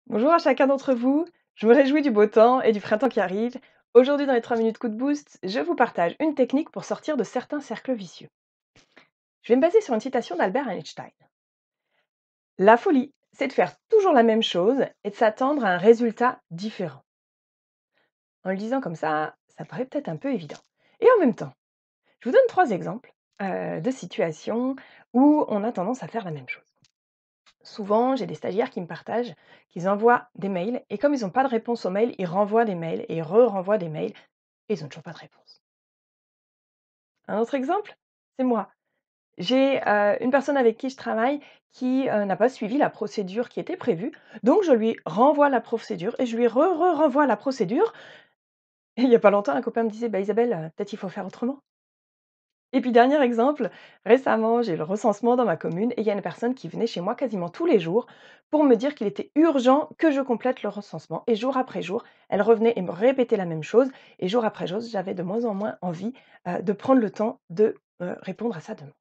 Bonjour à chacun d'entre vous, je me réjouis du beau temps et du printemps qui arrive. Aujourd'hui dans les 3 minutes coup de boost, je vous partage une technique pour sortir de certains cercles vicieux. Je vais me baser sur une citation d'Albert Einstein. La folie, c'est de faire toujours la même chose et de s'attendre à un résultat différent. En le disant comme ça paraît peut-être un peu évident. Et en même temps, je vous donne 3 exemples de situations où on a tendance à faire la même chose. Souvent, j'ai des stagiaires qui me partagent qu'ils envoient des mails et comme ils n'ont pas de réponse aux mails, ils renvoient des mails et ils renvoient des mails et ils n'ont toujours pas de réponse. Un autre exemple, c'est moi. J'ai une personne avec qui je travaille qui n'a pas suivi la procédure qui était prévue, donc je lui renvoie la procédure et je lui renvoie la procédure. Et il n'y a pas longtemps, un copain me disait: «Bah Isabelle, peut-être il faut faire autrement». Et puis dernier exemple, récemment, j'ai le recensement dans ma commune et il y a une personne qui venait chez moi quasiment tous les jours pour me dire qu'il était urgent que je complète le recensement. Et jour après jour, elle revenait et me répétait la même chose. Et jour après jour, j'avais de moins en moins envie de prendre le temps de répondre à sa demande.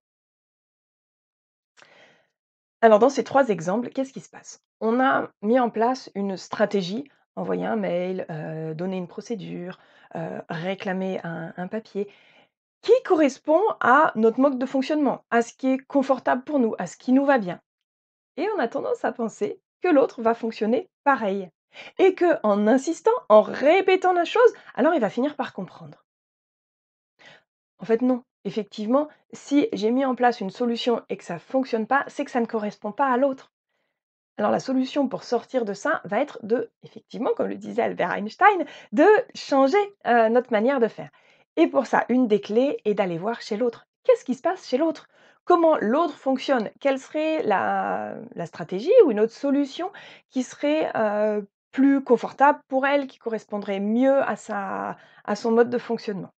Alors dans ces 3 exemples, qu'est-ce qui se passe? On a mis en place une stratégie, envoyer un mail, donner une procédure, réclamer un papier qui correspond à notre mode de fonctionnement, à ce qui est confortable pour nous, à ce qui nous va bien. Et on a tendance à penser que l'autre va fonctionner pareil et qu'en insistant, en répétant la chose, alors il va finir par comprendre. En fait non, effectivement, si j'ai mis en place une solution et que ça ne fonctionne pas, c'est que ça ne correspond pas à l'autre. Alors la solution pour sortir de ça va être de, effectivement, comme le disait Albert Einstein, de changer notre manière de faire. Et pour ça, une des clés est d'aller voir chez l'autre. Qu'est-ce qui se passe chez l'autre? Comment l'autre fonctionne? Quelle serait la stratégie ou une autre solution qui serait plus confortable pour elle, qui correspondrait mieux à son mode de fonctionnement?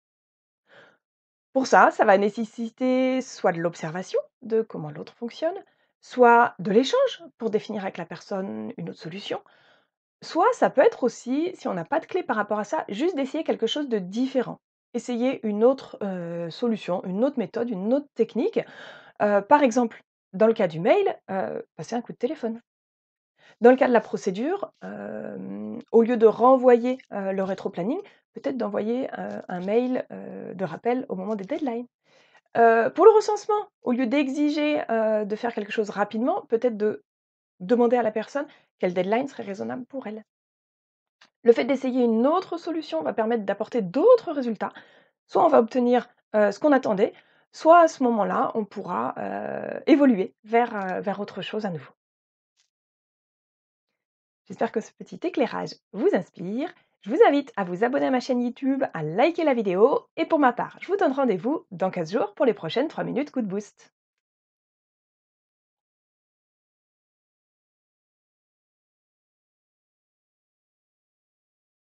Pour ça va nécessiter soit de l'observation de comment l'autre fonctionne, soit de l'échange pour définir avec la personne une autre solution, soit ça peut être aussi, si on n'a pas de clé par rapport à ça, juste d'essayer quelque chose de différent. Essayer une autre solution, une autre méthode, une autre technique. Par exemple, dans le cas du mail, passer un coup de téléphone. Dans le cas de la procédure, au lieu de renvoyer le rétro-planning, peut-être d'envoyer un mail de rappel au moment des deadlines. Pour le recensement, au lieu d'exiger, de faire quelque chose rapidement, peut-être de demander à la personne quelle deadline serait raisonnable pour elle. Le fait d'essayer une autre solution va permettre d'apporter d'autres résultats. Soit on va obtenir, ce qu'on attendait, soit à ce moment-là, on pourra, évoluer vers autre chose à nouveau. J'espère que ce petit éclairage vous inspire. Je vous invite à vous abonner à ma chaîne YouTube, à liker la vidéo et pour ma part, je vous donne rendez-vous dans 15 jours pour les prochaines 3 minutes coup de boost.